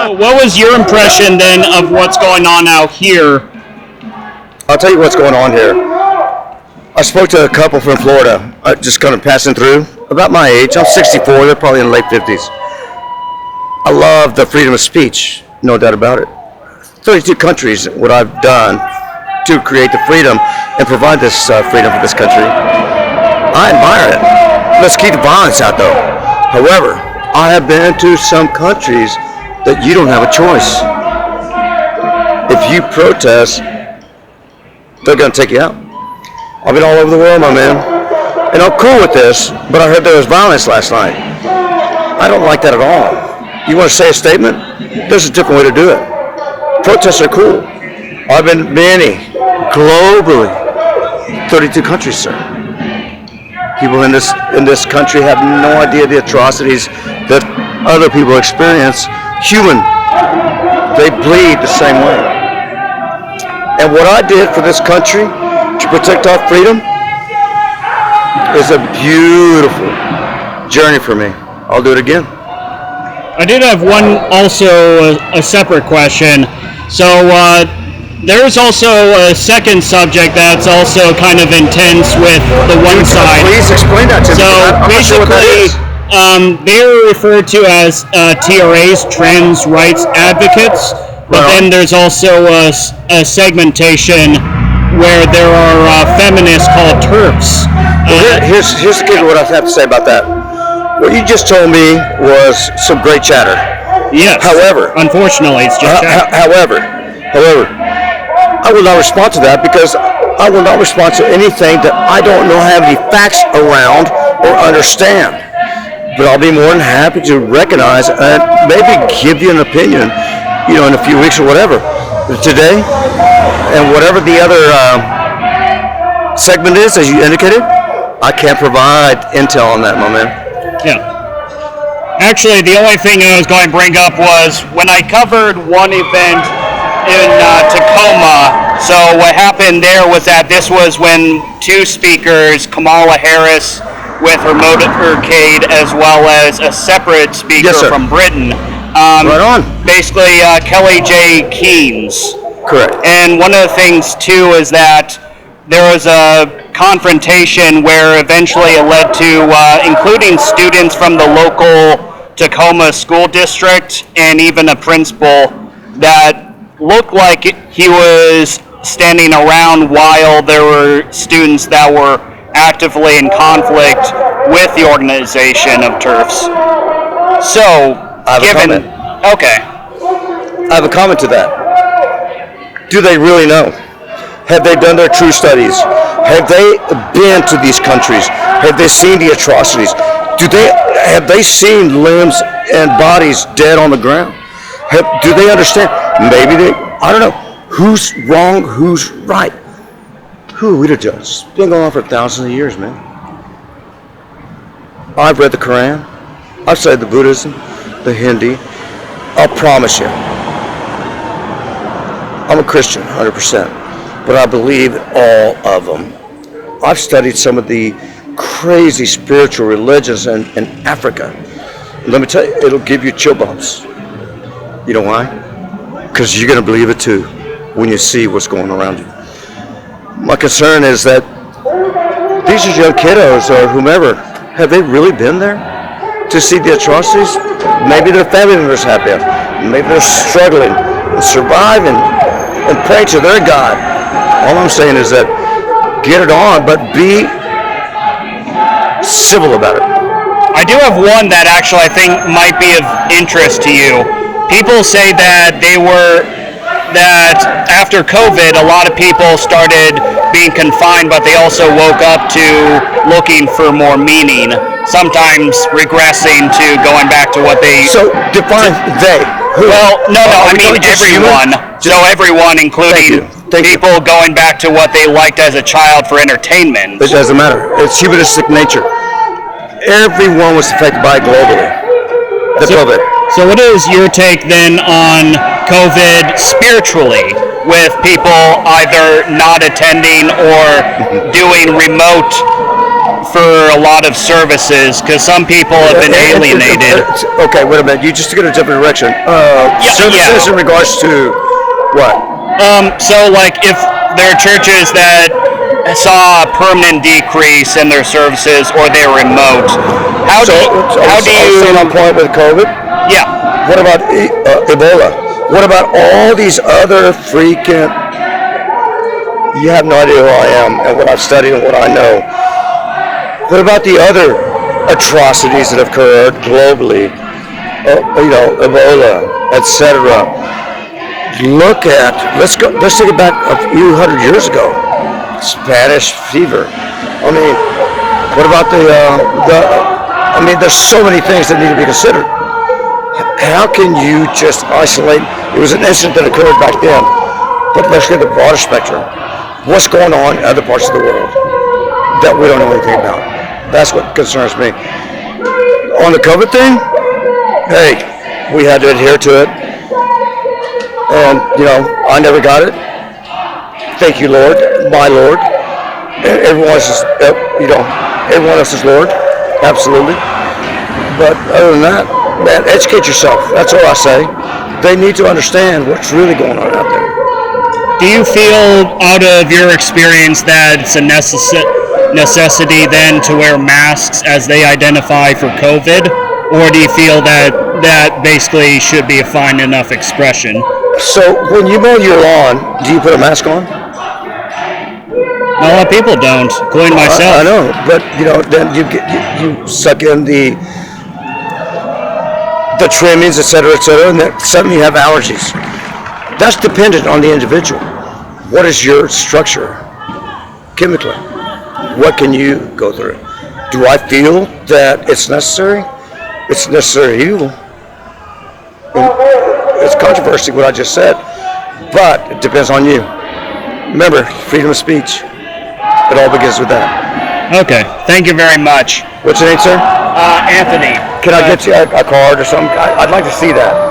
So what was your impression then of what's going on out here? I'll tell you what's going on here. I spoke to a couple from Florida, just kind of passing through, about my age. I'm 64, they're probably in the late 50s. I love the freedom of speech, no doubt about it. 32 countries, what I've done to create the freedom and provide this freedom for this country. I admire it. Let's keep the violence out though. However, I have been to some countries that you don't have a choice. If you protest, they're going to take you out. I've been all over the world, my man. And I'm cool with this, but I heard there was violence last night. I don't like that at all. You want to say a statement? There's a different way to do it. Protests are cool. I've been many, globally, 32 countries, sir. People in this country have no idea the atrocities that other people experience. Human. They bleed the same way. And what I did for this country to protect our freedom is a beautiful journey for me. I'll do it again. I did have one also a separate question. So there's also a second subject that's also kind of intense with the one side. Please explain that to me. So basically, they're referred to as TRAs, trans rights advocates. But then there's also a segmentation where there are feminists called TERFs. Here's the kicker, what I have to say about that. What you just told me was some great chatter. Yes. However, unfortunately, it's just chatter. However, I will not respond to that because I will not respond to anything that I don't know have any facts around or understand. But I'll be more than happy to recognize and maybe give you an opinion, in a few weeks or whatever. Today, and whatever the other segment is, as you indicated, I can't provide intel on that, my man. Yeah. Actually, the only thing I was going to bring up was when I covered one event in Tacoma. So what happened there was that this was when two speakers, Kamala Harris with her motorcade, as well as a separate speaker from Britain. Right on. Basically, Kelly J. Keynes. Correct. And one of the things, too, is that there was a confrontation where eventually it led to including students from the local Tacoma school district and even a principal that looked like he was standing around while there were students that were actively in conflict with the organization of TERFs. So, I have a comment. Okay. I have a comment to that. Do they really know? Have they done their true studies? Have they been to these countries? Have they seen the atrocities? Have they seen limbs and bodies dead on the ground? Do they understand? Maybe I don't know. Who's wrong? Who's right? Who are we to judge? It's been going on for thousands of years, man. I've read the Quran. I've studied the Buddhism, the Hindi. I'll promise you. I'm a Christian, 100%. But I believe all of them. I've studied some of the crazy spiritual religions in Africa. Let me tell you, it'll give you chill bumps. You know why? Because you're going to believe it too when you see what's going around you. My concern is that these are young kiddos or whomever. Have they really been there to see the atrocities? Maybe their family members have been. Maybe they're struggling and surviving and pray to their God. All I'm saying is that get it on, but be civil about it. I do have one that actually I think might be of interest to you. People say that after COVID, a lot of people started being confined, but they also woke up to looking for more meaning, sometimes regressing to going back to what they... So, define they. Who? Well, no, I mean everyone. So everyone, including people going back to what they liked as a child for entertainment. It doesn't matter. It's humanistic nature. Everyone was affected by it globally. COVID. So what is your take then on COVID spiritually, with people either not attending or doing remote for a lot of services because some people have been alienated. Okay, wait a minute. You just took it in a different direction. Services in regards to what? So, like, if there are churches that saw a permanent decrease in their services or they're remote, how do you? So on point with COVID. Yeah. What about Ebola? What about all these other freaking? You have no idea who I am and what I've studied and what I know. What about the other atrocities that have occurred globally? Ebola, etc. Let's take it back a few hundred years ago. Spanish fever. I mean, what about there's so many things that need to be considered. How can you just isolate? It was an incident that occurred back then, but let's get the broader spectrum. What's going on in other parts of the world that we don't know anything about? That's what concerns me. On the COVID thing, hey, we had to adhere to it. And, I never got it. Thank you, Lord, my Lord. And everyone else is Lord. Absolutely. But other than that, man, educate yourself. That's all I say. They need to understand what's really going on out there. Do you feel, out of your experience, that it's a necessity then to wear masks as they identify for COVID? Or do you feel that basically should be a fine enough expression? So when you mow your lawn, do you put a mask on? A lot of people don't, including myself. I know, but then you suck in the trimmings, etc., and then suddenly you have allergies. That's dependent on the individual. What is your structure chemically? What can you go through? Do I feel that it's necessary? It's necessary to you. It's controversy what I just said, but it depends on you. Remember, freedom of speech. It all begins with that. Okay, thank you very much. What's your name, sir? Anthony. Can I get you a card or something? I'd like to see that.